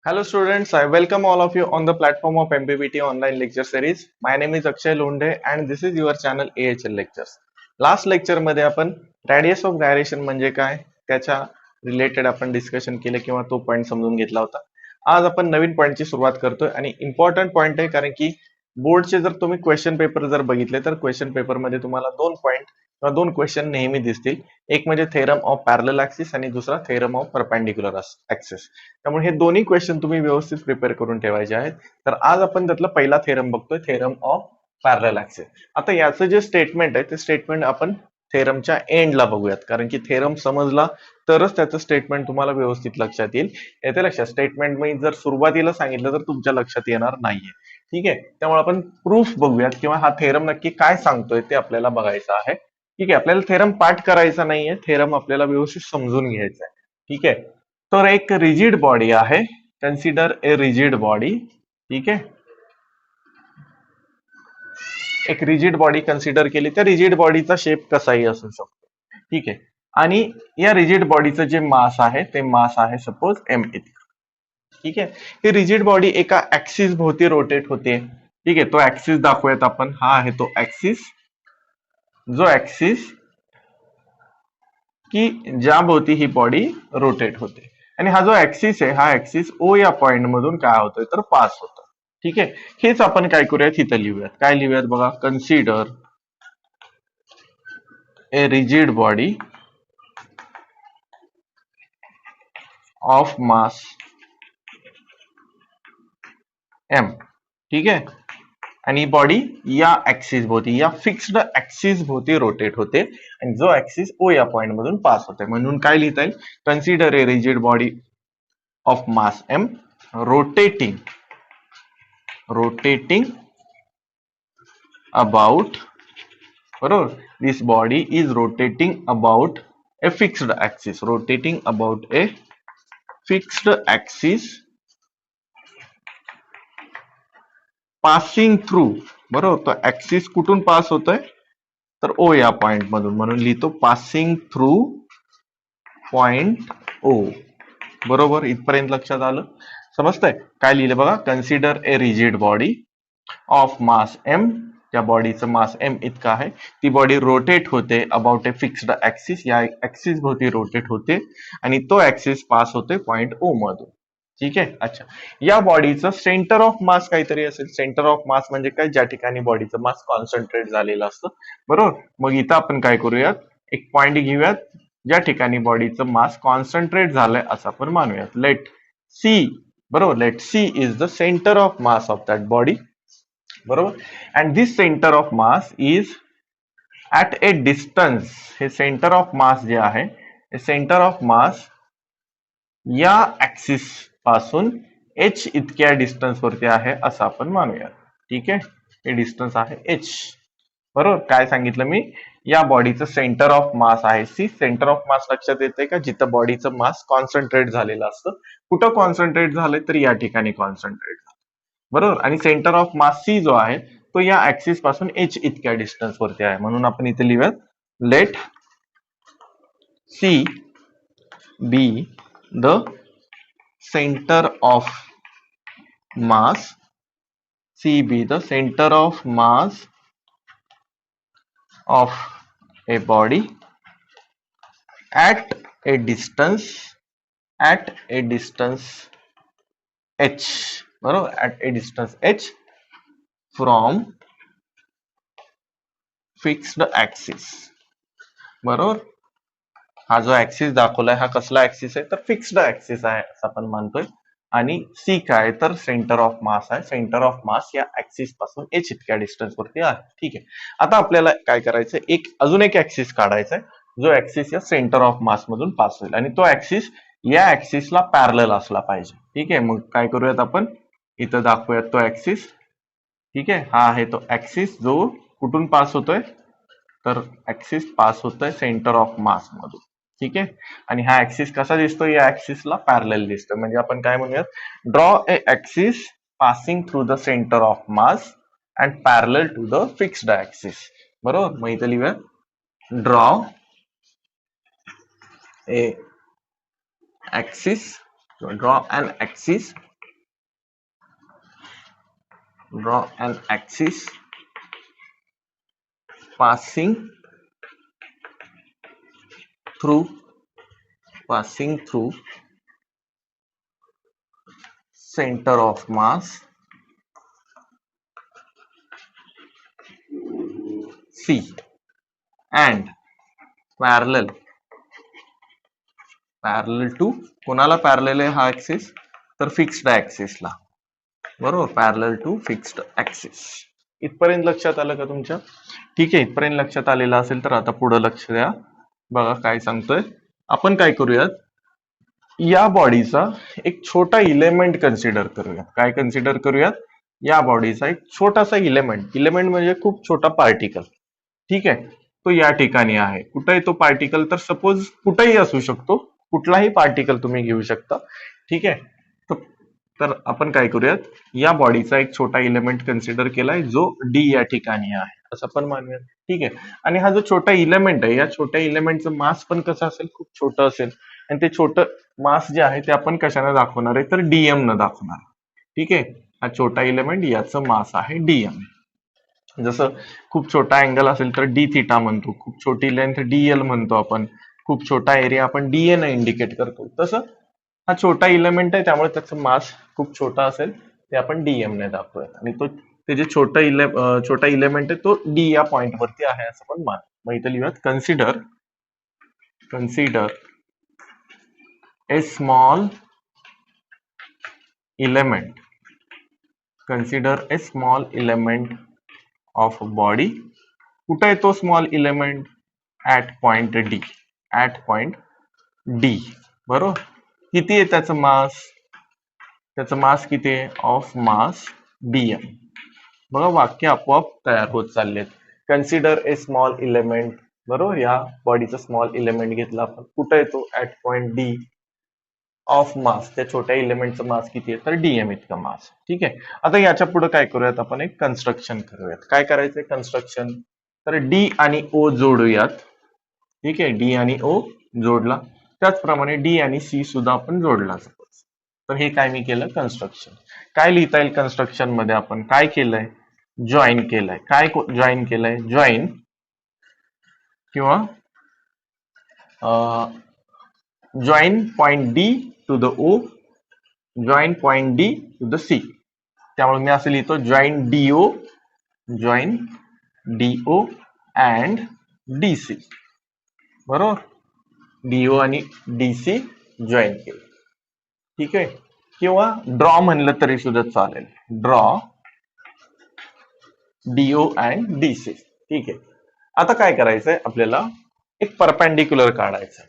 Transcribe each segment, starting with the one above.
Hello students, I welcome all of you on the platform of MPBT online lecture series. My name is Akshay Lunde and this is your channel AHL Lectures. Last lecture मध्ये आपण radius of gyration म्हणजे काय त्याच्या related आपण discussion केले किंवा तो point समजून घेतला होता. आज आपण नवीन पॉइंटची सुरुवात करतोय आणि इम्पॉर्टंट पॉइंट आहे कारण की बोर्डचे जर तुम्ही क्वेश्चन पेपर जर बघितले तर क्वेश्चन पेपर मध्ये तुम्हाला दोन पॉइंट किंवा दोन क्वेश्चन नेहमी दिसतील. एक म्हणजे थेरम ऑफ पॅरलल ऍक्सिस आणि दुसरा थेरम ऑफ परपेंडिक्युलर ऍक्सिस. त्यामुळे हे दोन्ही क्वेश्चन तुम्ही व्यवस्थित प्रिपेअर करून ठेवायचे आहेत. तर आज आपण त्यातला पहिला थेरम बघतोय, थेरम ऑफ पॅरलल ऍक्सिस. आता याचं जे स्टेटमेंट आहे ते स्टेटमेंट आपण थेरमच्या एंडला बघूयात कारण की थेरम समजला तरच त्याचं स्टेटमेंट तुम्हाला व्यवस्थित लक्षात येईल. येते लक्षात स्टेटमेंट मी जर सुरुवातीला सांगितलं तर तुमच्या लक्षात येणार नाहीये. ठीक आहे, त्यामुळे आपण प्रूफ बघूयात किंवा हा थेरम नक्की काय सांगतोय ते आपल्याला बघायचं आहे. ठीक आहे, आपल्याला थेरम पाठ करायचा नाहीये, थेरम आपल्याला व्यवस्थित समजून घ्यायचा आहे. ठीक आहे, तर एक रिजिड बॉडी आहे, कन्सिडर ए रिजिड बॉडी. ठीक आहे, एक रिजिड बॉडी कन्सिडर केली तर रिजिड बॉडीचा शेप कसाही असू शकतो. ठीक आहे, आणि या रिजिड बॉडीचं जे मास आहे ते मास आहे सपोज एम इतकं. ठीक आहे, ही रिजिड बॉडी एका ऍक्सिस भोवती रोटेट होते. ठीक आहे, तो ऍक्सिस दाखवूयात आपण. हा आहे तो ऍक्सिस, जो ऍक्सिस की ज्या भोवती ही बॉडी रोटेट होते. आणि हा जो ऍक्सिस आहे, हा ऍक्सिस ओ या पॉइंट मधून काय होतोय तर पास होतो. ठीक आहे, हेच आपण काय करूयात इथं लिहूयात. काय लिहूयात बघा, consider a rigid body of mass M. ठीक आहे, आणि बॉडी या ऍक्सिस भोवती, या फिक्स्ड ऍक्सिस भोवती रोटेट होते आणि जो ऍक्सिस ओ या पॉइंट मधून पास होते. म्हणून काय लिहिता येईल, consider a rigid body of mass M rotating about, बरोबर, this body is rotating about a fixed axis, rotating about a fixed axis passing through. बरोबर, तो ऍक्सिस कुठून पास होतोय तर ओ या पॉइंट मधून, म्हणून लिहितो पासिंग थ्रू पॉइंट ओ. बरोबर, इथपर्यंत लक्षात आलं, समजतंय. काय लिहिलं बघा, consider a rigid body of mass M, त्या बॉडीचं मास एम इतका आहे. ती बॉडी रोटेट होते अबाउट ए फिक्स्ड ऍक्सिस, या ऍक्सिस भोवती रोटेट होते आणि तो ऍक्सिस पास होते पॉइंट ओ मधून. ठीक आहे, अच्छा, या बॉडीचं सेंटर ऑफ मास काहीतरी असेल. सेंटर ऑफ मास म्हणजे काय, ज्या ठिकाणी बॉडीचं मास कॉन्सन्ट्रेट झालेलं असतं. बरोबर, मग इथं आपण काय करूयात, एक पॉइंट घेऊयात ज्या ठिकाणी बॉडीचं मास कॉन्सन्ट्रेट झालंय असं आपण मानूयात. लेट सी, बरोबर, let C is the centre of mass of that body. बरोबर, and this centre of mass is at a distance. हे सेंटर ऑफ मास जे आहे, हे सेंटर ऑफ मास या ऍक्सिस पासून एच इतक्या डिस्टन्स वरती आहे असं आपण मानूया. ठीक आहे, हे डिस्टन्स आहे एच. बरोबर, काय सांगितलं मी, या बॉडीचं सेंटर ऑफ मास आहे सी. सेंटर ऑफ मास लक्षात येते का, जिथं बॉडीचं मास कॉन्सन्ट्रेट झालेलं असतं. कुठं कॉन्सन्ट्रेट झालंय तर या ठिकाणी कॉन्सन्ट्रेट झालं. बरोबर, आणि सेंटर ऑफ मास सी जो आहे तो या ऍक्सिस पासून एच इतक्या डिस्टन्स वरती आहे. म्हणून आपण इथे लिहूयात, let C be the center of mass, C be the center of mass of a body at a distance h. बरोबर, at a distance h from fixed axis. बरोबर, हा जो ऍक्सिस दाखवलाय हा कसला ऍक्सिस आहे तर फिक्स्ड ऍक्सिस आहे असं आपण मानतोय. आणि सी काय तर सेंटर ऑफ मास आहे. सेंटर ऑफ मास या ऍक्सिस पासून एच इतक्या डिस्टन्स वरती आहे. ठीक आहे, आता आपल्याला काय करायचं, अजून एक ऍक्सिस काढायचा आहे जो ऍक्सिस या सेंटर ऑफ मास मधून पास होईल आणि तो ऍक्सिस या ऍक्सिसला पॅरलल असला पाहिजे. ठीक आहे, मग काय करूयात आपण, इथं दाखवूयात तो ऍक्सिस. ठीक आहे, हा आहे तो ऍक्सिस जो कुठून पास होतोय तर ऍक्सिस पास होतोय सेंटर ऑफ मास मधून. ठीक आहे, आणि हा ऍक्सिस कसा दिसतो, या ऍक्सिसला पॅरलल दिसतो. म्हणजे आपण काय म्हणूयात, draw a axis passing through the centre of mass and parallel to the fixed axis. बरोबर, मग इथं लिहूया, draw a axis, draw an axis draw an axis passing through center of mass C and parallel to कोणाला parallel आहे हा axis तर fixed ऍक्सिसला बरोबर parallel to fixed axis. इथपर्यंत लक्षात आलं का तुमच्या? ठीक आहे, इथपर्यंत लक्षात आलेलं असेल तर आता पुढे लक्ष द्या. बघा काय सांगतोय. आपण काय करूयात, या बॉडीचा एक छोटा इलेमेंट कन्सिडर करूयात. काय कन्सिडर करूयात? या बॉडीचा एक छोटासा इलेमेंट म्हणजे खूप छोटा पार्टिकल. ठीक आहे, तो या ठिकाणी आहे. कुठे आहे तो पार्टिकल? तर सपोज कुठेही असू शकतो, कुठलाही पार्टिकल तुम्ही घेऊ शकता. ठीक आहे, तर आपण काय करूयात, या बॉडीचा एक छोटा इलेमेंट कन्सिडर केलाय जो डी या ठिकाणी आहे असं पण मानूयात. ठीक आहे, आणि हा जो छोटा इलेमेंट आहे, या छोट्या इलेमेंटचं मास पण कसं असेल? खूप छोटं असेल. आणि ते छोटं मास जे आहे ते आपण कशाने दाखवणार आहे? तर डीएम न दाखवणार. ठीक आहे, हा छोटा इलेमेंट याचं मास आहे डीएम. जसं खूप छोटा अँगल असेल तर डी थिटा म्हणतो, खूप छोटी लेंथ डीएल म्हणतो आपण, खूप छोटा एरिया आपण डीए ने इंडिकेट करतो. तसं हा छोटा इलेमेंट आहे त्यामुळे त्याचं मास खूप छोटा असेल, ते आपण डीएम ने दाखवूयात. आणि तो ते जे छोटा इलेमेंट आहे तो डी या पॉइंट वरती आहे असं पण मान. मग इथं लिहूयात consider A small element of body. कुठे आहे तो small element? At point D. बरोबर. किती आहे त्याचं मास? त्याचं मास किती आहे? Of mass DM. बघा वाक्य आपोआप तयार होत चाललेत. कन्सिडर ए स्मॉल इलेमेंट. बरोबर, या बॉडीचा स्मॉल इलेमेंट घेतला आपण. कुठे आहे तो? At point D. Of mass, त्या छोट्या इलेमेंटचं मास किती आहे? तर डीएम इतका मास. ठीक आहे, आता याच्या पुढे काय करूयात, आपण एक कन्स्ट्रक्शन करूयात. काय करायचंय कन्स्ट्रक्शन? तर डी आणि ओ जोडूयात. ठीक आहे, डी आणि ओ जोडला. त्याचप्रमाणे डी आणि सी सुद्धा आपण जोडला. तर हे काय मी केलं? कन्स्ट्रक्शन. काय लिहिता येईल कन्स्ट्रक्शन मध्ये? आपण काय केलंय? जॉईन केलंय. काय जॉईन केलंय? जॉईन किंवा join point D to the O, join point D to the C. त्यामुळे मी असं लिहितो जॉईन डीओ अँड डीसी. बरोबर, डीओ आणि डीसी जॉईन केलं. ठीक आहे, किंवा ड्रॉ म्हणलं तरी सुद्धा चालेल. Draw DO and DC. ठीक आहे, आता काय करायचंय आपल्याला? एक परपेंडिक्युलर काढायचा.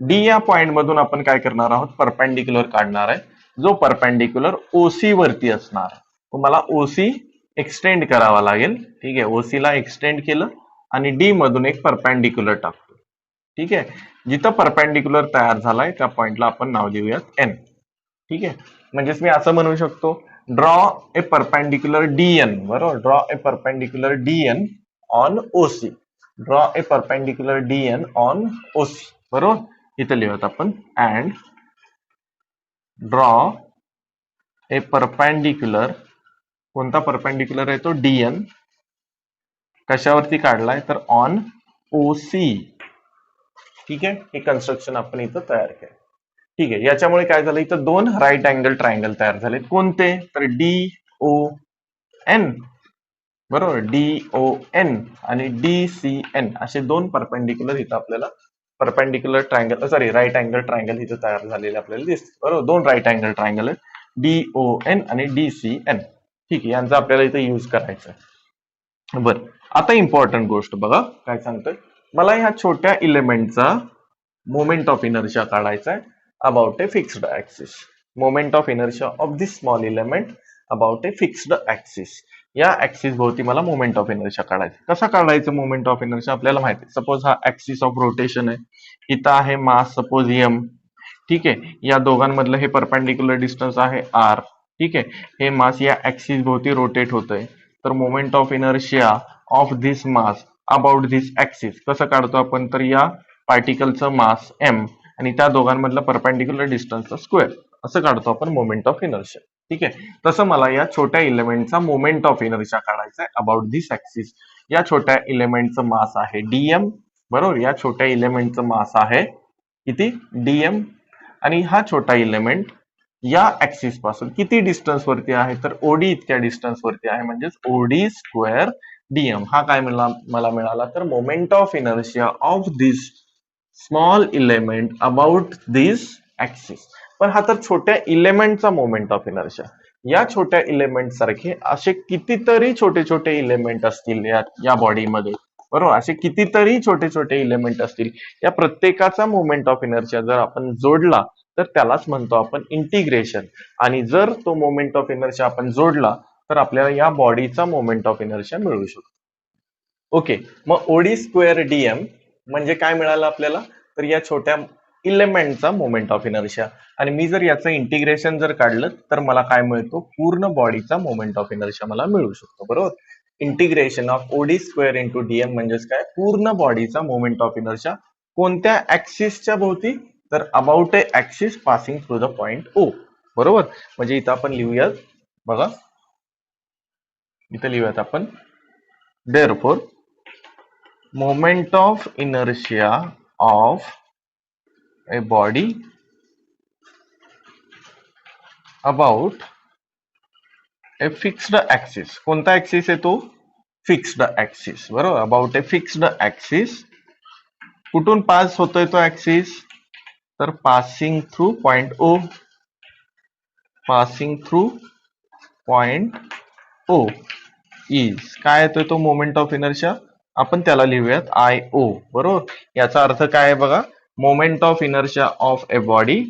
डी या पॉइंट मधून आपण काय करणार आहोत? परपेंडिक्युलर काढणार आहे, जो परपेंडिक्युलर ओसी वरती असणार. तुम्हाला ओसी एक्सटेंड करावा लागेल. ठीक आहे, ओसी ला एक्सटेंड केलं आणि डी मधून एक परपेंडिक्युलर टाकतो. ठीक आहे, जिथं परपेंडिक्युलर तयार झालाय त्या पॉइंटला आपण नाव देऊयात एन. ठीक आहे, म्हणजेच मी असं म्हणू शकतो ड्रॉ ए परपेंडिक्युलर डीएन. बरोबर, draw a perpendicular DN on OC. Draw a perpendicular DN on OC. बरोबर, इथं लिहूयात आपण अँड ड्रॉ ए परपेंडिक्युलर. कोणता परपेंडिक्युलर आहे तो? डीएन. कशावरती काढलाय? तर ऑन ओसी. ठीक आहे, हे कन्स्ट्रक्शन आपण इथं तयार केलं. ठीक आहे, याच्यामुळे काय झालं? इथं दोन राईट अँगल ट्रायंगल तयार झाले. कोणते? तर डी ओ एन. बरोबर, डी ओ एन आणि डी सी एन असे दोन परपेंडिक्युलर इथं आपल्याला perpendicular triangle right angle triangle इथं तयार झालेले आपल्याला दिसते. बरोबर, दोन राईट अँगल ट्रायंगल आहेत, डी ओ एन आणि डी सी एन. ठीक आहे, यांचा आपल्याला इथं यूज करायचा आहे. बरं, आता इम्पॉर्टंट गोष्ट बघा काय सांगतोय. मला ह्या छोट्या इलेमेंटचा मोमेंट ऑफ इनर्शिया काढायचा आहे about a fixed axis. Moment of inertia of this small element about a fixed axis. या ऍक्सिस भोवती मला मोमेंट ऑफ इनर्शिया काढायचा. कसा काढायचं मोमेंट ऑफ इनर्शिया? आपल्याला माहिती आहे, सपोज हा ऍक्सिस ऑफ रोटेशन आहे, इथं आहे मास सपोज एम. ठीक आहे, या दोघांमधलं हे परपेंडिक्युलर डिस्टन्स आहे आर. ठीक आहे, हे मास या ऍक्सिस भोवती रोटेट होतंय. तर moment of inertia of this mass about this axis कसं काढतो आपण? तर या पार्टिकलचं मास एम आणि त्या दोघांमधलं परपेंडिक्युलर डिस्टन्सचा स्क्वेअर असं काढतो आपण मोमेंट ऑफ इनर्शिया. ठीक आहे. तसं मला या छोट्या इलेमेंटचा मोमेंट ऑफ इनर्शिया काढायचा आहे अबाउट दिस ऍक्सिस. या छोट्या इलेमेंटचं मास आहे डीएम, बरोबर. या छोट्या इलेमेंटचं मास आहे किती, डीएम. आणि हा छोटा इलेमेंट या ऍक्सिस पासून किती डिस्टन्स वरती आहे, तर ओडी इतक्या डिस्टन्स वरती आहे, म्हणजेच ओडी स्क्वेअर डीएम. हा काय मला मिळाला, तर moment of inertia of this small element about this axis. पण हा तर छोट्या इलेमेंटचा मोमेंट ऑफ इनर्शिया. या छोट्या इलेमेंट सारखे असे कितीतरी छोटे छोटे इलेमेंट असतील या बॉडीमध्ये, बरोबर. असे कितीतरी छोटे छोटे इलेमेंट असतील. या प्रत्येकाचा मोमेंट ऑफ इनर्शिया जर आपण जोडला तर त्यालाच म्हणतो आपण इंटिग्रेशन. आणि जर तो मोमेंट ऑफ इनर्शिया आपण जोडला तर आपल्याला या बॉडीचा मोमेंट ऑफ इनर्शिया मिळू शकतो. ओके, मग ओडी स्क्वेअर डीएम म्हणजे काय मिळालं आपल्याला, तर या छोट्या इलेमेंटचा मोमेंट ऑफ इनर्शिया. आणि मी जर याचं इंटिग्रेशन जर काढलं तर मला काय मिळतो, पूर्ण बॉडीचा मोमेंट ऑफ इनर्शिया मला मिळू शकतो, बरोबर. Integration of OD square into DM म्हणजेच काय, पूर्ण बॉडीचा मोमेंट ऑफ इनर्शिया कोणत्या ऍक्सिसच्या भोवती, तर about a axis passing through the point O, बरोबर. म्हणजे इथं आपण लिहूयात बघा, इथं लिहूयात आपण therefore moment of inertia of a body about a fixed axis. कोणता ऍक्सिस आहे तो, फिक्स्ड ऍक्सिस, बरोबर. About a fixed axis. कुठून पास होतोय तो ऍक्सिस, तर passing through point O, passing through point O is काय येतोय तो मोमेंट ऑफ इनर्शिया, आपण त्याला लिहूयात आय ओ, बरोबर. याचा अर्थ काय आहे बघा, moment of inertia of a body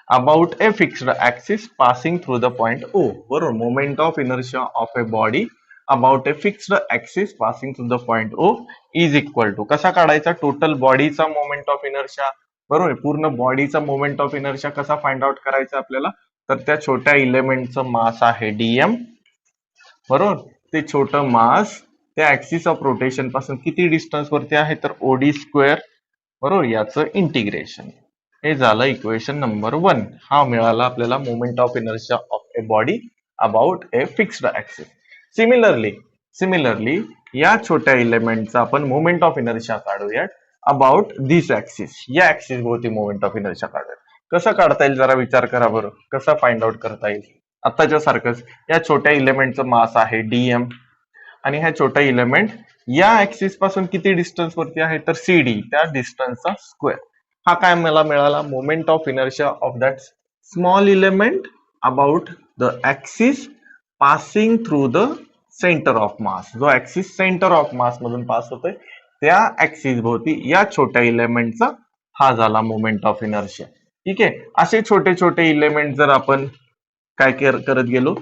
about a fixed axis passing through the point O, बरोबर. Moment of inertia of a body about a fixed axis passing through the point O is equal to, कसा काढायचा, total बॉडीचा moment of inertia, बरोबर. पूर्ण बॉडीचा moment of inertia कसा find out करायचा आपल्याला, तर त्या छोट्या इलेमेंटचं मास आहे डीएम, बरोबर. ते छोटं मास त्या ऍक्सिस ऑफ रोटेशन पासून किती डिस्टन्स वरती आहे, तर ओडी स्क्वेअर, बरोबर. याचं इंटिग्रेशन. हे झालं इक्वेशन नंबर 1. हा मिळाला आपल्याला moment of inertia of a body about a fixed axis. Similarly या छोट्या इलेमेंटचा आपण मोमेंट ऑफ इनर्शिया काढूयात अबाउट दिस ऍक्सिस. या ऍक्सिस भोवती मोमेंट ऑफ इनर्शिया काढूयात. कसं काढता येईल जरा विचार करा बरं, कसं फाइंड आउट करता येईल. आताच्या सारखंच, या छोट्या इलेमेंटचं मास आहे डीएम आणि ह्या छोटा इलेमेंट या ऍक्सिस पासून किती डिस्टन्स वरती आहे, तर सीडी, त्या डिस्टन्सचा स्क्वेअर. हा काय मला मिळाला, moment of inertia of that small element about the axis passing through the centre of मास. जो ऍक्सिस सेंटर ऑफ मास मधून पास होतोय त्या ऍक्सिस भोवती या छोट्या इलेमेंटचा हा झाला मोमेंट ऑफ इनर्शिया. ठीक आहे. असे छोटे छोटे इलेमेंट जर आपण काय करत गेलो,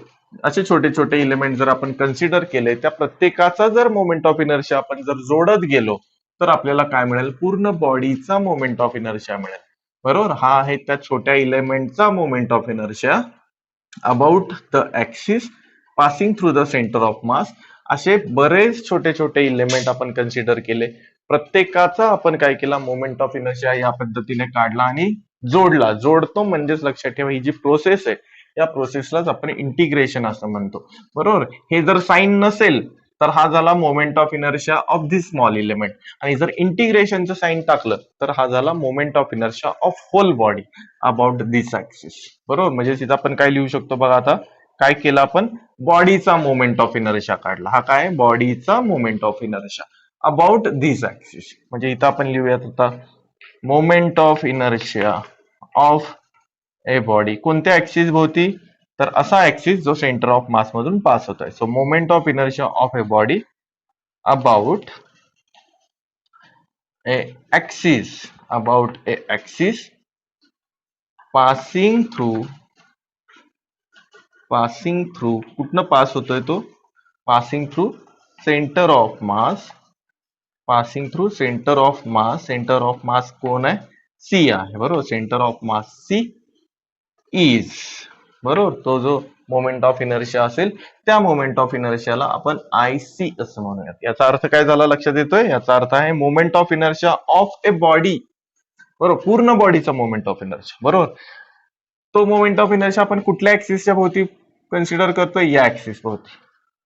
असे छोटे छोटे इलेमेंट जर आपण कन्सिडर केले, त्या प्रत्येकाचा जर मोमेंट ऑफ इनर्शिया आपण जर जोडत गेलो तर आपल्याला काय मिळेल, पूर्ण बॉडीचा मोमेंट ऑफ इनर्शिया मिळेल, बरोबर. हा आहे त्या छोट्या इलेमेंटचा moment of inertia about the axis passing through the centre of mass. असे बरेच छोटे छोटे इलेमेंट आपण कन्सिडर केले, प्रत्येकाचा आपण काय केला, मोमेंट ऑफ इनर्शिया या पद्धतीने काढला आणि जोडला. जोडतो म्हणजेच लक्षात ठेवा, ही जी प्रोसेस आहे या प्रोसेसलाच आपण इंटिग्रेशन असं म्हणतो, बरोबर. हे जर साइन नसेल तर हा झाला moment of inertia of this small element, आणि जर इंटिग्रेशनचं साइन टाकलं तर हा झाला moment of inertia of whole body about this axis, बरोबर. म्हणजे तिथं आपण काय लिहू शकतो बघा, आता काय केलं आपण, बॉडीचा मोमेंट ऑफ इनर्शिया काढला. हा काय, बॉडीचा moment of inertia about this axis. म्हणजे इथं आपण लिहूयात आता moment of inertia of a body कोणत्या ऍक्सिस भोवती, तर असा ऍक्सिस जो सेंटर ऑफ मास मधून पास होत आहे. So moment of inertia of a body about a axis passing through कुठनं पास होतोय तो, passing through centre of mass, passing through centre of mass. Centre of mass कोण आहे, सी आहे, बरोबर. Centre of mass C is, बरोबर. तो जो मोमेंट ऑफ इनर्शिया असेल त्या मोमेंट ऑफ इनर्शियाला आपण आय सी असं म्हणूयात. याचा अर्थ काय झाला लक्षात येतोय, याचा अर्थ आहे moment of inertia of a body, बरोबर. पूर्ण बॉडीचा मोमेंट ऑफ इनर्शिया, बरोबर. तो मोमेंट ऑफ इनर्शिया आपण कुठल्या ऍक्सिसच्या भोवती कन्सिडर करतोय या ऍक्सिस भोवती,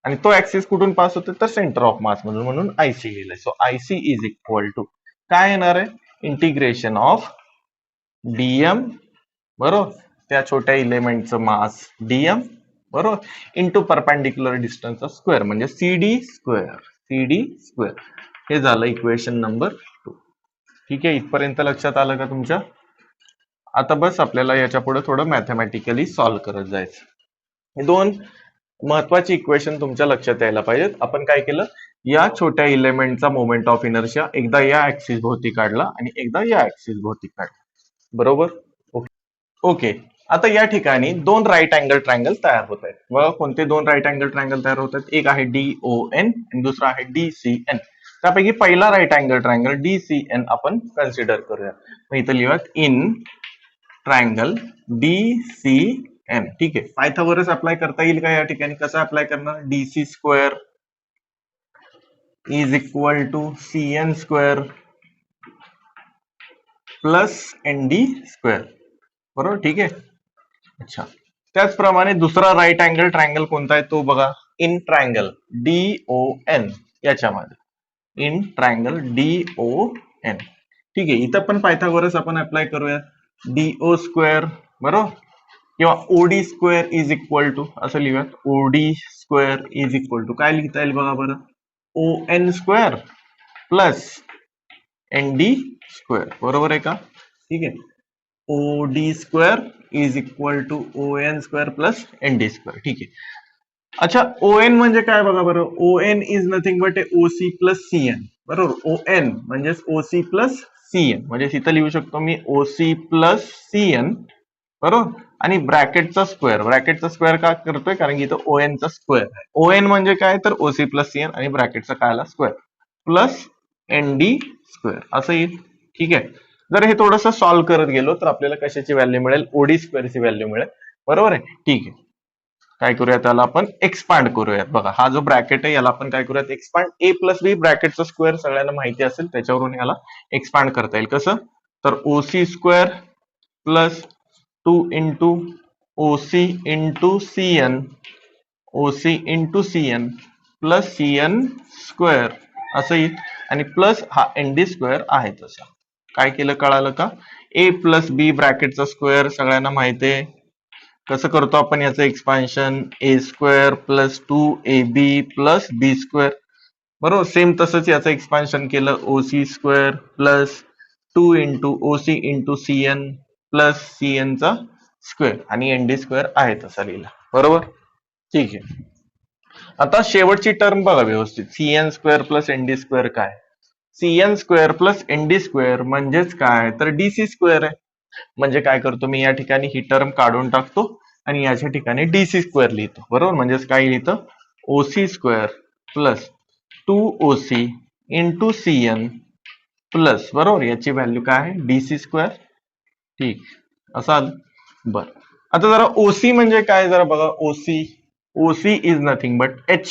आणि तो ऍक्सिस कुठून पास होतोय तर सेंटर ऑफ मास मधून, म्हणून आयसी लिहिलंय. So IC is equal to काय येणार आहे, इंटिग्रेशन ऑफ डीएम, बरोबर, त्या छोट्या इलेमेंटचं मास डीएम, बरोबर, इंटू परपेंडिक्युलर डिस्टन्सचा स्क्वेअर म्हणजे सीडी स्क्वेअर. सीडी स्क्वेअर हे झालं इक्वेशन नंबर 2. ठीक आहे, इथपर्यंत लक्षात आलं का तुमच्या? आता बस आपल्याला याच्या पुढे थोडं मॅथमॅटिकली सॉल्व्ह करत जायचं. हे दोन महत्वाची इक्वेशन तुमच्या लक्षात यायला पाहिजेत. आपण काय केलं, या छोट्या इलेमेंटचा मोमेंट ऑफ इनर्शिया एकदा या ऍक्सिस भोवती काढला आणि एकदा या ऍक्सिस भोवती काढला, बरोबर. ओके, आता या ठिकाणी दोन राईट अँगल ट्रायंगल तयार होत आहेत. बघा कोणते दोन राईट अँगल ट्रायंगल तयार होत आहेत, एक आहे DON आणि दुसरा आहे DCN. त्यापैकी पहिला राईट अँगल ट्रायंगल DCN आपण कन्सिडर करूया. मग इथं लिहूयात इन ट्रायंगल DCN. ठीक आहे, पायथागोरस अप्लाय करता येईल का या ठिकाणी? कसं अप्लाय करणार, DC square is equal to CN square plus ND square, बरोबर. ठीक आहे, अच्छा. त्याचप्रमाणे दुसरा राईट अँगल ट्रायंगल कोणता आहे तो बघा, इन ट्रायंगल DON, याच्यामध्ये इन ट्रायंगल DON. ठीक आहे, इथं पण पायथागोरस आपण अप्लाय करूया, DO स्क्वेअर, बरोबर, किंवा OD square is equal to असं लिहूयात, OD square is equal to काय लिहिता येईल बघा बरं, ON square plus ND square, बरोबर आहे का? ठीक आहे, OD square is equal to ON square plus ND square. ठीक आहे, अच्छा. ON म्हणजे काय बघा बरं, ON is nothing but OC plus CN, बरोबर. ON म्हणजे OC प्लस CN, म्हणजे इथं लिहू शकतो मी OC प्लस CN, बरोबर, आणि ब्रॅकेटचा स्क्वेअर का करतोय, कारण की इथं ON चा स्क्वेअर आहे. ON म्हणजे काय तर OC प्लस CN आणि ब्रॅकेटचा काय आला स्क्वेअर प्लस ND स्क्वेअर असं येईल. ठीक आहे, जर हे थोडंसं सॉल्व्ह करत गेलो तर आपल्याला कशाची व्हॅल्यू मिळेल, OD स्क्वेअरची व्हॅल्यू मिळेल, बरोबर आहे. ठीक आहे, काय करूया त्याला आपण एक्सपांड करूयात. बघा हा जो ब्रॅकेट आहे याला आपण काय करूयात एक्सपांड, A प्लस बी ब्रॅकेटचा स्क्वेअर सगळ्यांना माहिती असेल, त्याच्यावरून याला एक्सपांड करता येईल. कसं तर OC square plus 2 into OC into CN, OC into CN plus CN square असं येईल, आणि प्लस हा ND स्क्वेअर आहे तसा. काय केलं कळालं का, A प्लस बी ब्रॅकेटचा स्क्वेअर सगळ्यांना माहिती आहे. कसं करतो आपण याचं expansion, A square plus 2AB plus B square, बरोबर. सेम तसंच याचं एक्सपान्शन केलं, OC square plus 2 into OC into CN plus CN चा स्क्वेअर, आणि ND स्क्वेअर आहे तसा लिहिला, बरोबर. ठीक आहे, आता शेवटची टर्म बघा व्यवस्थित, CN square plus ND square काय, CN square plus ND square म्हणजेच काय तर DC स्क्वेअर आहे. म्हणजे काय करतो मी या ठिकाणी ही टर्म काढून टाकतो आणि याच्या ठिकाणी DC स्क्वेअर लिहितो, बरोबर. म्हणजेच काय लिहितं, OC square plus 2OC into CN plus, बरोबर, याची व्हॅल्यू काय आहे DC स्क्वेअर. ठीक, असं आलं. बरं, आता जरा OC म्हणजे काय जरा बघा, OC is nothing but H.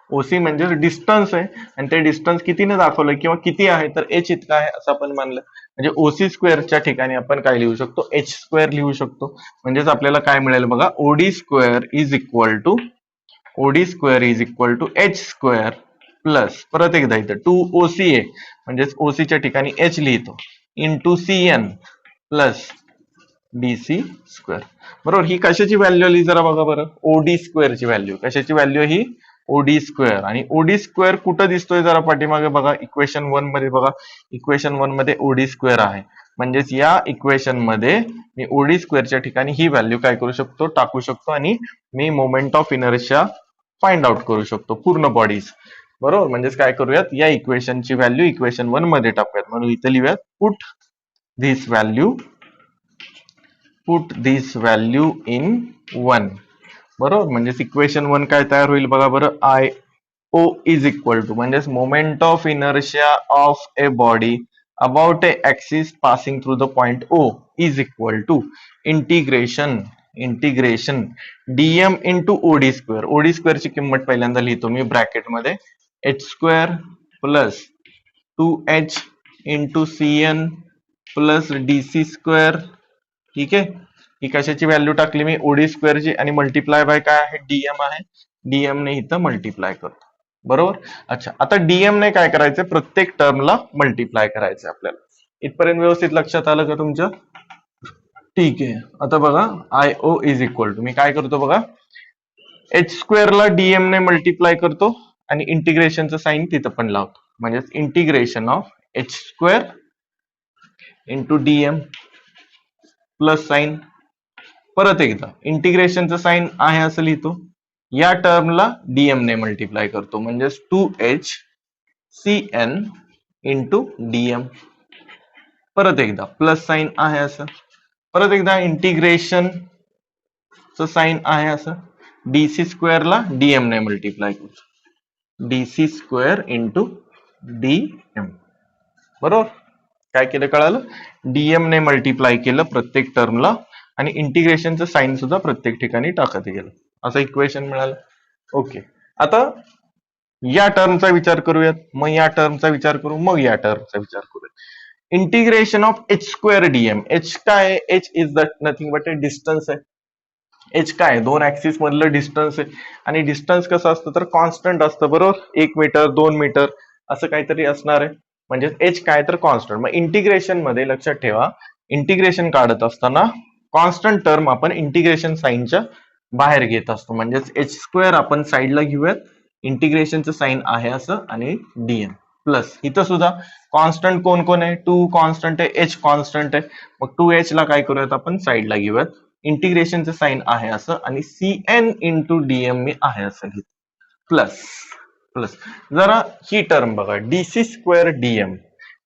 OC म्हणजे डिस्टन्स आहे, आणि ते डिस्टन्स कितीने दाखवलंय किंवा किती आहे तर H इतका आहे असं आपण मानलं. म्हणजे OC स्क्वेअरच्या ठिकाणी आपण काय लिहू शकतो, H स्क्वेअर लिहू शकतो. म्हणजेच आपल्याला काय मिळेल बघा, OD square is equal to H square plus परत एकदा इथं 2OC आहे, म्हणजेच OC च्या ठिकाणी H लिहितो, into CN plus DC square, बरोबर. ही कशाची व्हॅल्यू आली जरा बघा बरं, OD स्क्वेअरची व्हॅल्यू. कशाची व्हॅल्यू ही OD स्क्वेअर, आणि OD स्क्वेअर कुठं दिसतोय जरा पाठीमागे बघा, इक्वेशन 1 मध्ये बघा, इक्वेशन 1 मध्ये OD स्क्वेअर आहे. म्हणजेच या इक्वेशन मध्ये मी OD स्क्वेअरच्या ठिकाणी ही व्हॅल्यू काय करू शकतो, टाकू शकतो, आणि मी moment of inertia find out करू शकतो पूर्ण बॉडीज, बरोबर. म्हणजेच काय करूयात, या इक्वेशनची व्हॅल्यू इक्वेशन 1 मध्ये टाकूयात. म्हणून इथे लिहूयात पुट दिस व्हॅल्यू इन 1, बरोबर. म्हणजेच इक्वेशन 1 काय तयार होईल बघा बरं, IO इज इक्वल टू, म्हणजेच moment of inertia of a body about a axis passing through the point O is equal to integration DM into OD square. OD स्क्वेअरची किंमत पहिल्यांदा लिहितो मी ब्रॅकेटमध्ये, H square plus 2H into CN plus DC square. ठीक आहे, ही कशाची value टाकली मी ओडी स्क्वेअरची आणि मल्टिप्लाय बाय काय आहे डीएम आहे. डीएम ने इथं मल्टिप्लाय करतो. बरोबर. अच्छा, आता डीएम ने काय करायचंय प्रत्येक टर्मला मल्टिप्लाय करायचंय आपल्याला. इथपर्यंत व्यवस्थित लक्षात आलं का तुमच्या? ठीक आहे. आता बघा I O is equal to मी काय करतो बघा एच स्क्वेअरला डीएम ने मल्टिप्लाय करतो आणि इंटिग्रेशनचं साईन तिथं पण लावतो. म्हणजे integration of H square into dm plus sign परत एकदा इंटिग्रेशनचं साईन आहे असं लिहितो. या टर्मला डीएम ने मल्टिप्लाय करतो म्हणजेच 2h cn इंटू डीएम परत एकदा प्लस साईन आहे असं परत एकदा इंटिग्रेशन साईन आहे असं डीसी स्क्वेअरला डीएम ने मल्टिप्लाय करतो डीसी स्क्वेअर इंटू डीएम. बरोबर. काय केलं कळालं? डीएम ने मल्टिप्लाय केलं प्रत्येक टर्मला आणि इंटिग्रेशनचं साईन सुद्धा प्रत्येक ठिकाणी टाकत गेलं असं इक्वेशन मिळालं. ओके. आता या टर्मचा विचार करूयात, मग या टर्मचा विचार करू, मग या टर्मचा विचार करूयात. Integration of H square dm. H काय? H is the nothing but a distance आहे. एच काय? दोन ऍक्सिस मधलं डिस्टन्स आहे आणि डिस्टन्स कसं असतं तर कॉन्स्टंट असतं. बरोबर. 1 मीटर 2 मीटर असं काहीतरी असणार आहे. म्हणजे एच काय तर कॉन्स्टंट. मग इंटिग्रेशन मध्ये लक्षात ठेवा इंटिग्रेशन काढत असताना कॉन्स्टंट टर्म आपण इंटिग्रेशन साईनच्या बाहेर घेत असतो. म्हणजेच एच स्क्वेअर आपण साईडला घेऊयात इंटिग्रेशनचं साईन आहे असं आणि डीएम प्लस इथं सुद्धा कॉन्स्टंट कोण कोण आहे? 2 कॉन्स्टंट आहे, एच कॉन्स्टंट आहे. मग 2h ला काय करूयात आपण साईडला घेऊयात इंटिग्रेशनचं साईन आहे असं आणि cn इंटू डीएम मी आहे असं घेतो प्लस प्लस. जरा ही टर्म बघा dc square dm.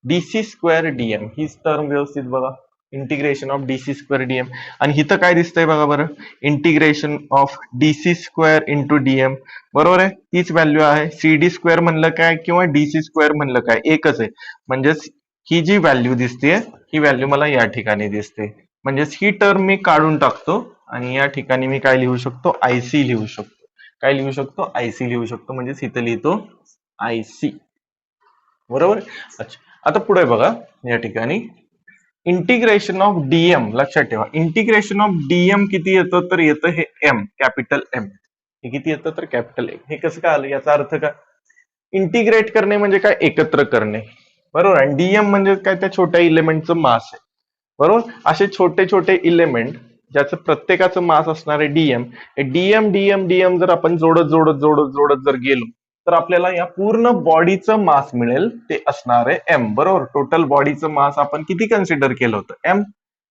Dc square dm ही टर्म व्यवस्थित बघा integration of dc square dm आणि इथं काय दिसतंय बघा बरं integration of dc square into dm. बरोबर आहे. तीच व्हॅल्यू आहे. सीडी स्क्वेअर म्हणलं काय किंवा डीसी स्क्वेअर म्हणलं काय एकच आहे. म्हणजेच ही जी व्हॅल्यू दिसते ही व्हॅल्यू मला या ठिकाणी दिसते. म्हणजेच ही टर्म मी काढून टाकतो आणि या ठिकाणी मी काय लिहू शकतो आयसी लिहू शकतो. काय लिहू शकतो? आयसी लिहू शकतो. म्हणजेच इथं लिहितो आयसी. बरोबर. अच्छा, आता पुढे बघा या ठिकाणी इंटिग्रेशन ऑफ डीएम. लक्षात ठेवा इंटिग्रेशन ऑफ डीएम किती येतं तर येतं हे एम कॅपिटल एम. हे किती येतं तर कॅपिटल एम. हे कसं काय आलं? याचा अर्थ काय? इंटिग्रेट करणे म्हणजे काय? एकत्र करणे. बरोबर. आणि डीएम म्हणजे काय? त्या छोट्या इलेमेंटचं मास आहे. बरोबर. असे छोटे छोटे इलेमेंट ज्याचं प्रत्येकाचं मास असणार आहे डीएम. डीएम डीएम डीएम जर आपण जोडत जोडत जोडत जोडत जर गेलो तर आपल्याला या पूर्ण बॉडीचं मास मिळेल ते असणार आहे एम. बरोबर. टोटल बॉडीचं मास आपण किती कन्सिडर केलं होतं? एम.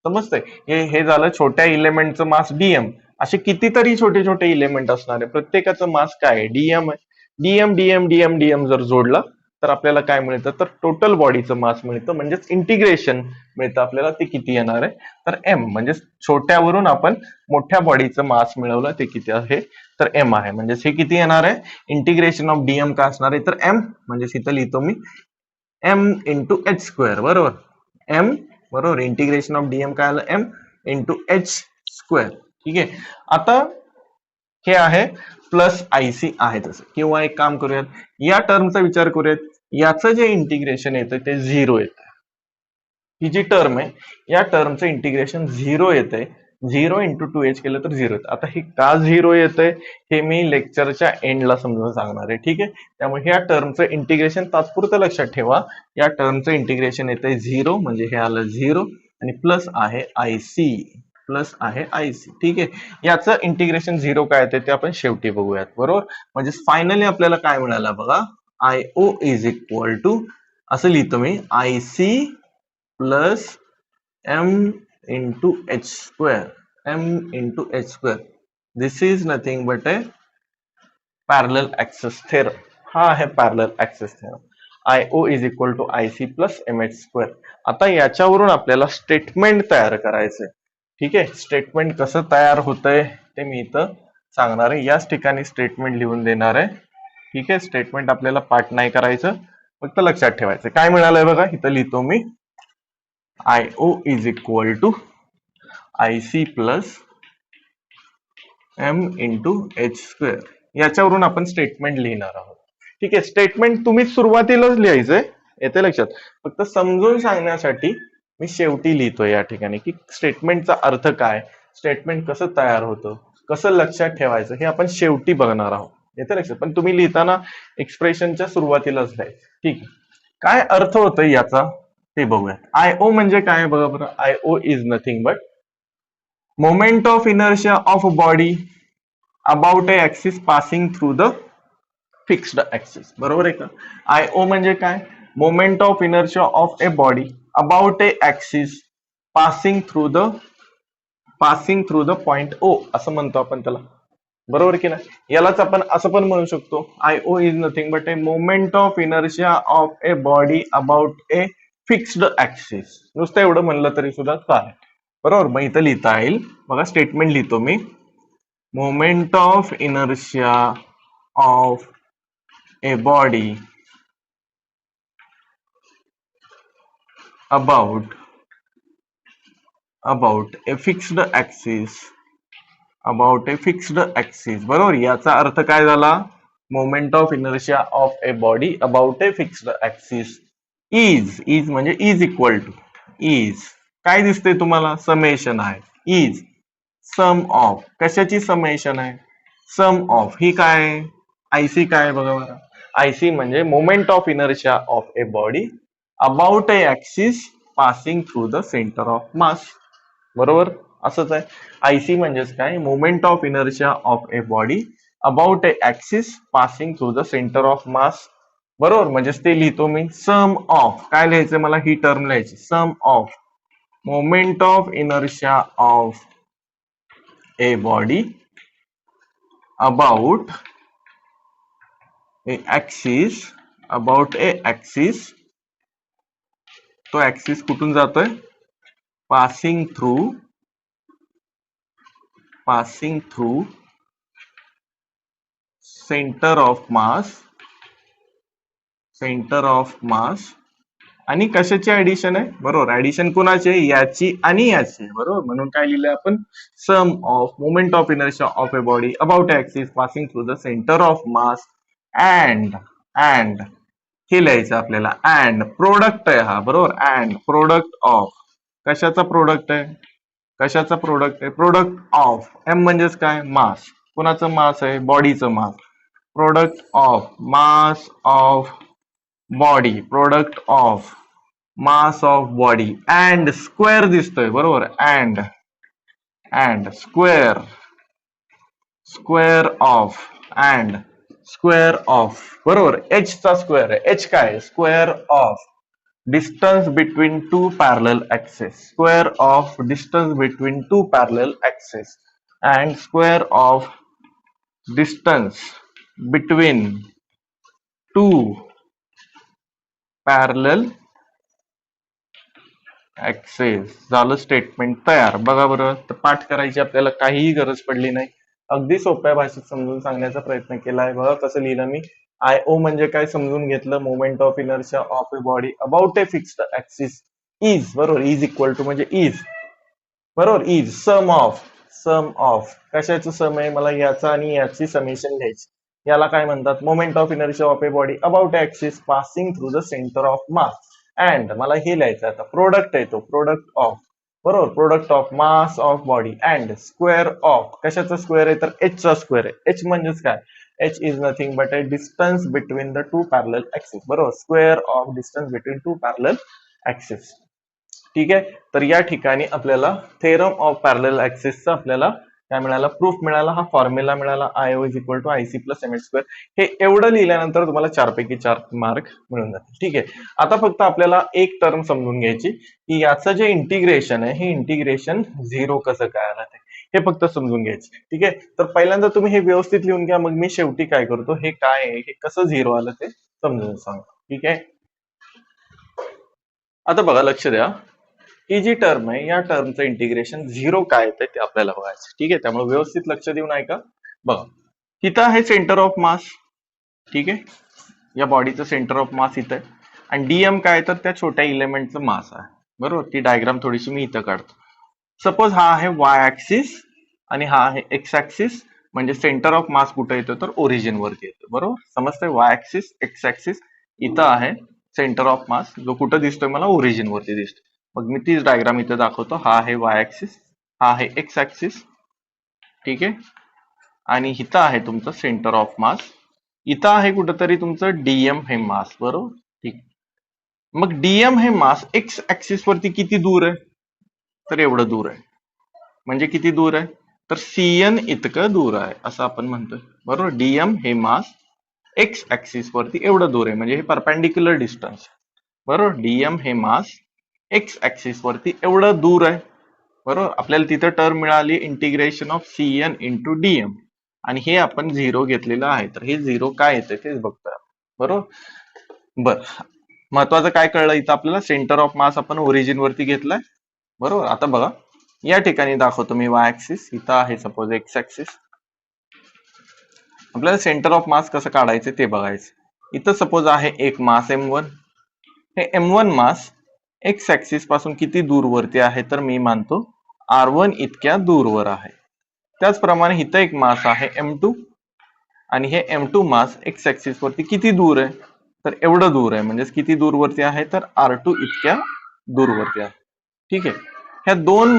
समजतंय? हे झालं छोट्या इलेमेंटचं मास डीएम. असे कितीतरी छोटे छोटे इलेमेंट असणार आहे प्रत्येकाचं मास काय आहे? डीएम आहे. डीएम डीएम डीएम डीएम जर जोडला तर आपल्याला काय मिळतं तर टोटल बॉडीचं मास मिळतं म्हणजेच इंटिग्रेशन मिळतं आपल्याला. ते किती येणार आहे तर एम. म्हणजे छोट्यावरून आपण मोठ्या बॉडीचं मास मिळवलं ते किती आहे तर एम आहे. म्हणजेच हे किती येणार आहे इंटिग्रेशन ऑफ डीएम का असणार आहे तर एम. म्हणजेच इथं लिहितो मी एम इंटू एच स्क्वेअर. बरोबर. एम. बरोबर. इंटिग्रेशन ऑफ डीएम काय आलं एम इंटू एच स्क्वेअर. ठीक आहे. आता हे आहे प्लस आयसी आहे तसं. किंवा एक काम करूयात या टर्मचा विचार करूयात. याचं जे इंटिग्रेशन येतं ते 0 येतं. ही जी टर्म आहे या टर्मचं इंटिग्रेशन 0 येतंय. 0 इंटू 2h केलं तर 0 येतं. आता हे का 0 येतंय हे मी लेक्चरच्या एंडला समजून सांगणार आहे. ठीक आहे. त्यामुळे ह्या टर्मचं इंटिग्रेशन तात्पुरतं लक्षात ठेवा. या टर्मचं इंटिग्रेशन येतंय 0 म्हणजे हे आलं 0 आणि प्लस आहे आयसी. प्लस आहे आयसी. ठीक आहे. याचं इंटिग्रेशन 0 काय येते ते आपण शेवटी बघूयात. बरोबर. म्हणजे फायनली आपल्याला काय मिळालं बघा I O is equal to असं लिहितो मी IC plus M into H square. M into H square. This is nothing but a parallel axis theorem. हा आहे parallel axis theorem. I O is equal to I C plus M H square. आता याच्यावरून आपल्याला statement तयार करायचंय. ठीक आहे. Statement कसं तयार होतंय ते मी इथं सांगणार आहे. याच ठिकाणी स्टेटमेंट लिहून देणार आहे. ठीक आहे. स्टेटमेंट आपल्याला पाठ नाही करायचं फक्त लक्षात ठेवायचं. काय मिळालंय बघा इथं लिहितो मी I O is equal to I C plus M into H square. याच्यावरून आपण स्टेटमेंट लिहिणार आहोत. ठीक आहे. स्टेटमेंट तुम्ही सुरुवातीलाच लिहायचंय येते लक्षात. फक्त समजून सांगण्यासाठी मी शेवटी लिहितोय या ठिकाणी की स्टेटमेंटचा अर्थ काय स्टेटमेंट कसं तयार होतं, कसं लक्षात ठेवायचं हे आपण शेवटी बघणार आहोत. येते लक्षात, पण तुम्ही लिहिताना एक्सप्रेशनच्या सुरुवातीलाच लिहायचं. ठीक आहे. काय अर्थ होतोय याचा ते बघूया. आय ओ म्हणजे काय बघा बरं. I O is nothing but moment of inertia of a body about a axis passing through the fixed axis. बरोबर आहे का. आय ओ म्हणजे काय, moment of inertia of a body about a axis passing through the point O असं म्हणतो आपण त्याला. बरोबर की नाही. यालाच आपण असं पण म्हणू शकतो, I O is nothing but a moment of inertia of a body about a fixed axis. नुसतं एवढं म्हणलं तरी सुद्धा चालेल. बरोबर. मग इथं लिहिता येईल बघा, स्टेटमेंट लिहितो मी. Moment of inertia of a body about a fixed axis बरोबर. याचा अर्थ काय झाला, moment of inertia of a body about a fixed axis is म्हणजे इज इक्वल टू इज काय दिसते तुम्हाला, समेशन आहे. इज सम ऑफ कशाची समेशन आहे, सम ऑफ ही काय आयसी काय बघा बरं. आयसी म्हणजे moment of inertia of a body about a axis passing through the centre of मास. बरोबर असंच आहे. आयसी म्हणजेच काय, moment of inertia of a body about a axis passing through the centre of मास. बरोबर. म्हणजेच ते लिहितो मी, सम ऑफ काय लिहायचं मला, ही टर्म लिहायची, sum of moment of inertia of a body about a axis तो ऍक्सिस कुठून जातोय, passing through centre of mass आणि कशाची ऍडिशन आहे, बरोबर. ऍडिशन कुणाची, याची आणि याची. बरोबर. म्हणून काय लिहिलंय आपण, sum of moment of inertia of a body about axis passing through the centre of mass and हे लिहायचं आपल्याला. अँड प्रोडक्ट आहे हा. बरोबर. अँड प्रोडक्ट ऑफ कशाचा प्रोडक्ट आहे, प्रोडक्ट ऑफ एम म्हणजेच काय, मास. कुणाचं मास आहे, बॉडीचं mass. Product of mass of body, product of mass of body and square दिसतोय. बरोबर. अँड स्क्वेअर ऑफ बरोबर. एच चा स्क्वेअर आहे. एच काय, square of distance between two parallel axes, and square of distance between two parallel axes. झालं statement तयार. बघा बरं, तर पाठ करायची आपल्याला काहीही गरज पडली नाही. अगदी सोप्या भाषेत समजून सांगण्याचा प्रयत्न केलाय. बघा कसं लिहिलं मी. आय ओ म्हणजे काय समजून घेतलं, moment of inertia of a body about a fixed axis is. बरोबर. इज इक्वल टू म्हणजे इज. बरोबर. इज सम ऑफ कशाचं सम आहे, मला याचा आणि याची समेशन घ्यायची. याला काय म्हणतात, moment of inertia of a body about axis passing through the centre of mass. And मला हे लिहायचं आता, प्रोडक्ट आहे तो, प्रोडक्ट ऑफ. बरोबर. Product of mass of body and square of कशाचा स्क्वेअर आहे, तर एच चा स्क्वेअर आहे. एच म्हणजेच काय, H is nothing but a distance between the two parallel axis. बरोबर. Square of distance between two parallel axis. ठीक आहे. तर या ठिकाणी आपल्याला थेरम ऑफ पॅरलल ऍक्सिसचा आपल्याला काय मिळाला, प्रूफ मिळाला, हा फॉर्म्युला मिळाला. I O is equal to I C plus M H square. हे एवढं लिहिल्यानंतर तुम्हाला 4 पैकी 4 मार्क मिळून जातील. ठीक आहे. आता फक्त आपल्याला एक टर्म समजून घ्यायची, की याचं जे इंटिग्रेशन आहे, हे इंटिग्रेशन 0 कसं काय आलं ते, हे फक्त समजून घ्यायचं. ठीक आहे. तर पहिल्यांदा तुम्ही हे व्यवस्थित लिहून घ्या, मग मी शेवटी काय करतो, हे काय आहे, हे कसं 0 आलं ते समजून सांगतो. ठीक आहे. आता बघा, लक्ष द्या, ही जी टर्म आहे, या टर्मचं इंटिग्रेशन 0 काय येतं ते आपल्याला बघायचं. ठीक आहे. त्यामुळे व्यवस्थित लक्ष देऊन ऐका. बघा, इथं आहे सेंटर ऑफ मास. ठीक आहे. या बॉडीचं सेंटर ऑफ मास इथं आहे आणि डीएम काय, तर त्या छोट्या इलेमेंटचं मास आहे. बरोबर. ती डायग्राम थोडीशी मी इथं काढतो. सपोज हा आहे वाय ऍक्सिस आणि हा आहे एक्स ऍक्सिस. म्हणजे सेंटर ऑफ मास कुठे येतो, तर ओरिजिन वरती येतो. बरोबर. समजतंय. वाय ऍक्सिस, एक्स ऍक्सिस, इथं आहे सेंटर ऑफ मास, जो कुठं दिसतोय मला, ओरिजिन वरती दिसतोय. मग मी तीच डायग्राम इथे दाखवतो. हा आहे वाय ऍक्सिस, हा आहे एक्स ऍक्सिस, ठीक आहे. आणि इथं आहे तुमचं सेंटर ऑफ मास, इथं आहे कुठंतरी तुमचं डीएम हे मास, बरोबर, ठीक. मग डीएम हे मास एक्स ऍक्सिस वरती किती दूर आहे, तर एवढं दूर आहे. म्हणजे किती दूर आहे, तर सीएन इतकं दूर आहे असं आपण म्हणतोय, बरोबर. डीएम हे मास एक्स ऍक्सिस वरती एवढं दूर आहे, म्हणजे हे परपेंडिक्युलर डिस्टन्स, बरोबर. डीएम हे मास एक्स ऍक्सिस वरती एवढं दूर आहे, बरोबर. आपल्याला तिथं टर्म मिळाली integration of CN into DM, आणि हे आपण झिरो घेतलेलं आहे, तर हे झिरो काय येते तेच बघतोय, बरोबर. बर, महत्वाचं काय कळलं इथं आपल्याला, सेंटर ऑफ मास आपण ओरिजिन वरती घेतलाय, बरोबर. आता बघा या ठिकाणी दाखवतो मी वाय ऍक्सिस, इथं आहे सपोज एक्स ऍक्सिस. आपल्याला सेंटर ऑफ मास कसं काढायचं ते बघायचं. इथं सपोज आहे एक मास M1, हे M1 मास एक्स ऍक्सिस पासून किती दूरवरती आहे, तर मी मानतो R1 इतक्या दूरवर आहे. त्याचप्रमाणे इथं एक मास आहे M2, आणि हे M2 मास एक्स ऍक्सिस वरती किती दूर आहे, तर एवढं दूर आहे. म्हणजे किती दूरवरती आहे, तर R2 इतक्या दूरवरती आहे, ठीक आहे. ह्या दोन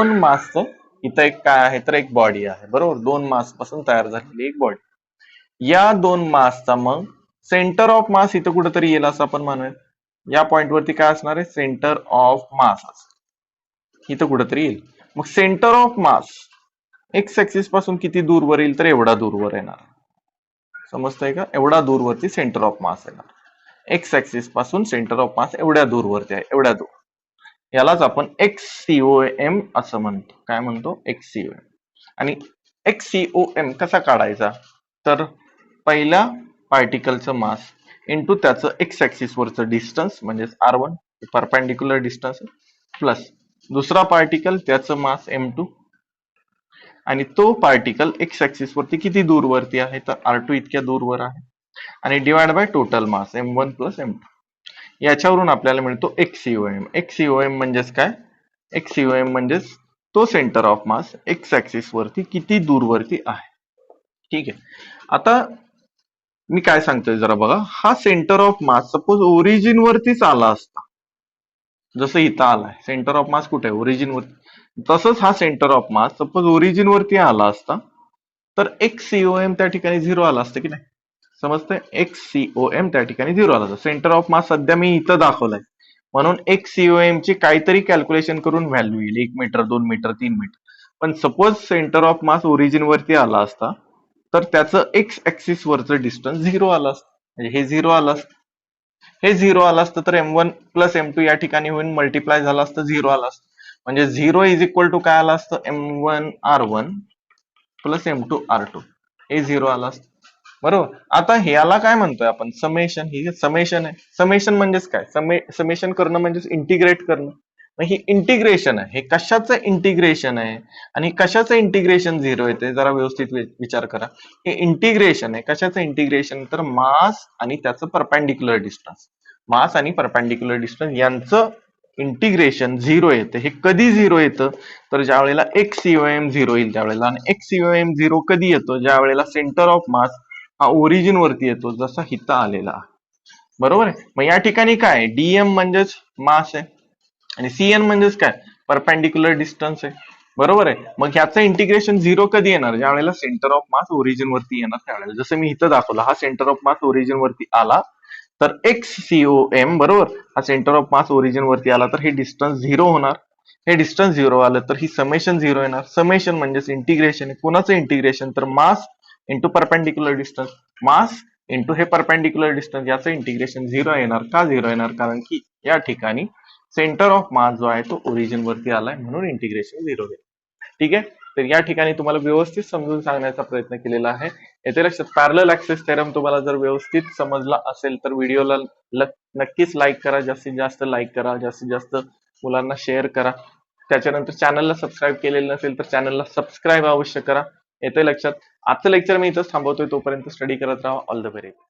मासचं इथं एक काय आहे, तर एक बॉडी आहे, बरोबर. दोन मास पासून तयार झालेली एक बॉडी. या दोन मासचा मग सेंटर ऑफ मास इथं कुठेतरी येईल असं आपण म्हणूया. या पॉइंट वरती काय असणार आहे, सेंटर ऑफ मास इथं कुठेतरी येईल. मग centre of mass x axis पासून किती दूरवर येईल, तर एवढा दूरवर येणार, समजतंय का. एवढा दूरवरती सेंटर ऑफ मास येणार, एक्स ऍक्सिस पासून सेंटर ऑफ मास एवढ्या दूरवरती आहे, एवढ्या दूर. यालाच आपण XCOM असं म्हणतो. काय म्हणतो, XCOM. आणि XCOM कसा काढायचा, तर पहिल्या पार्टिकलचं मास इंटू त्याचं एक्स ऍक्सिस वरचं डिस्टन्स म्हणजे R1 परपेंडिक्युलर डिस्टन्स, प्लस दुसरा पार्टिकल त्याचं मास M2, आणि तो पार्टिकल एक्स ऍक्सिस वरती किती दूरवरती आहे, तर R2 इतक्या दूरवर आहे, आणि divide by total mass M1 plus M2. याच्यावरून आपल्याला मिळतो XCOM. XCOM म्हणजेच काय, XCOM म्हणजेच तो centre of mass x axis वरती किती दूरवरती आहे, ठीक आहे. आता मी काय सांगतोय जरा बघा, हा centre of mass suppose origin वरतीच आला असता, जसं इथं आलाय सेंटर ऑफ मास कुठे, ओरिजिन वरती, तसंच हा centre of mass suppose origin वरती आला असता, तर XCOM त्या ठिकाणी झिरो आला असतं की नाही, समजतंय. XCOM त्या ठिकाणी झिरो आला असतं. सेंटर ऑफ मास सध्या मी इथं दाखवलाय, म्हणून XCOM ची काहीतरी कॅल्क्युलेशन करून व्हॅल्यू येईल, 1 मीटर 2 मीटर 3 मीटर. पण suppose centre of mass origin वरती आला असता, तर त्याचं एक्स ऍक्सिस वरचं डिस्टन्स झिरो आलं असतं, म्हणजे हे झिरो आलं असतं. हे झिरो आलं असतं तर M1 प्लस M2 या ठिकाणी होऊन मल्टिप्लाय झालं असतं, झिरो आलं असतं. म्हणजे झिरो इज इक्वल टू काय आलं असतं, M1 R1 plus M2 R2, हे झिरो आलं असतं, बरोबर. आता ह्याला काय म्हणतोय आपण, समेशन. ही समेशन आहे. समेशन म्हणजेच काय, समेशन करणं म्हणजेच इंटिग्रेट करणं. मग हे इंटिग्रेशन आहे, हे कशाचं इंटिग्रेशन आहे, आणि कशाचं इंटिग्रेशन झिरो येते, जरा व्यवस्थित विचार करा. हे इंटिग्रेशन आहे, कशाचं इंटिग्रेशन, तर मास आणि त्याचं परपेंडिक्युलर डिस्टन्स. मास आणि परपेंडिक्युलर डिस्टन्स यांचं इंटिग्रेशन झिरो येते. हे कधी झिरो येतं, तर ज्या वेळेला XCOM झिरो येईल त्यावेळेला. आणि XCOM झिरो कधी येतो, ज्या वेळेला सेंटर ऑफ मास हा ओरिजिन वरती येतो, जसा हिता आलेला, बरोबर आहे. मग या ठिकाणी काय, डीएम म्हणजेच मास आहे, आणि सीएन म्हणजेच काय, परपेंडिक्युलर डिस्टन्स आहे, बरोबर आहे. मग ह्याचं इंटिग्रेशन झिरो कधी येणार, ज्या वेळेला सेंटर ऑफ मास ओरिजिन वरती येणार त्यावेळेला. जसं मी इथं दाखवलं, हा सेंटर ऑफ मास ओरिजिन वरती आला, तर XCOM बरोबर, हा सेंटर ऑफ मास ओरिजिन वरती आला तर हे डिस्टन्स झिरो होणार. हे डिस्टन्स झिरो आलं तर ही समेशन झिरो येणार. समेशन म्हणजेच इंटिग्रेशन आहे. कोणाचं इंटिग्रेशन, तर mass into perpendicular distance, mass into हे परपेंडिक्युलर डिस्टन्स, याचं इंटिग्रेशन झिरो येणार. का झिरो येणार, कारण की या ठिकाणी सेंटर ऑफ मास जो आहे तो ओरिजिन वरती आलाय, म्हणून इंटिग्रेशन झिरो येईल, ठीक आहे. तर या ठिकाणी तुम्हाला व्यवस्थित समजून सांगण्याचा प्रयत्न केलेला आहे. येथे लक्षात, पॅरलल ऍक्सिस थेरम तुम्हाला जर व्यवस्थित समजला असेल तर व्हिडिओला नक्कीच लाईक करा, जास्तीत जास्त लाईक करा, जास्तीत जास्त मुलांना शेअर करा. त्याच्यानंतर चॅनलला सबस्क्राईब केलेलं नसेल तर चॅनलला सबस्क्राईब अवश्य करा. येते लक्षात. आजचं लेक्चर मी इथंच थांबवतोय, तोपर्यंत स्टडी करत राहा. All the very best.